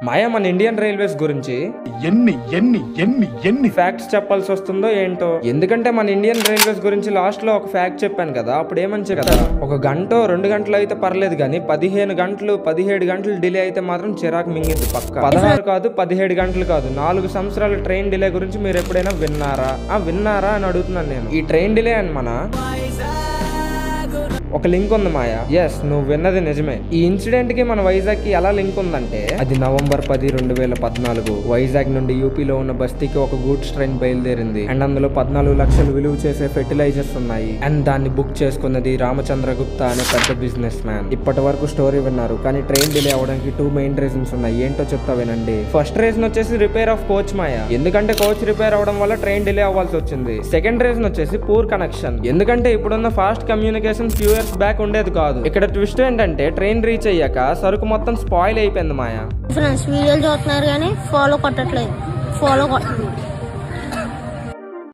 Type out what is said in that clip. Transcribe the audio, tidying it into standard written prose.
మాయా మన Indian railways గురించి ఎన్ని ఫ్యాక్ట్స్ చెప్పాల్సి వస్తుందో ఏంటో. ఎందుకంటే మన ఇండియన్ రైల్వేస్ గురించి లాస్ట్ లో ఒక ఫ్యాక్ట్ చెప్పాను కదా, అప్పుడు ఏమని కదా, ఒక గంట 2 గంటలు అయితే పర్లేదు కానీ 15 గంటలు 17 గంటలు డిలే అయితే మాత్రం చిరాకు మింగింది పక్క. 16 కాదు 17 గంటలు కాదు, 4 సంవత్సరాల ట్రైన్ డిలే గురించి మీరు ఎప్పుడైనా విన్నారా అని అడుగుతున్నాను నేను. ఈ ట్రైన్ డిలే అని మన ఒక లింక్ ఉంది మాయా. ఎస్, నువ్వు విన్నది నిజమే. ఈ ఇన్సిడెంట్ కి మన వైజాగ్ కి ఎలా లింక్ ఉందంటే, అది November 10, 2014 వైజాగ్ నుండి యూపీలో ఉన్న బస్తీకి ఒక గూడ్స్ ట్రైన్ బయలుదేరింది. అండ్ అందులో 14 లక్షలు విలువ చేసే ఫెర్టిలైజర్స్ ఉన్నాయి. అండ్ దాన్ని బుక్ చేసుకున్నది రామచంద్ర గుప్తా అనే పెద్ద బిజినెస్ మ్యాన్. ఇప్పటి వరకు స్టోరీ విన్నారు, కానీ ట్రైన్ డిలే అవడానికి 2 మెయిన్ రీజన్స్ ఉన్నాయి. ఏంటో చెప్తా వినండి. ఫస్ట్ రీజన్ వచ్చేసి రిపేర్ ఆఫ్ కోచ్ మాయా, ఎందుకంటే కోచ్ రిపేర్ అవడం వల్ల ట్రైన్ డిలే అవ్వాల్సి వచ్చింది. సెకండ్ రీజన్ వచ్చేసి పూర్ కనెక్షన్, ఎందుకంటే ఇప్పుడున్న fast communication few years back ఉండేది కాదు. ఇక్కడ ట్విస్ట్ ఏంటంటే ట్రైన్ రీచ్ అయ్యాక సరుకు మొత్తం స్పాయిల్ అయిపోయింది మాయా. ఫ్రెండ్స్ వీడియోలు చూస్తున్నారు కానీ ఫాలో కొట్టట్లేదు.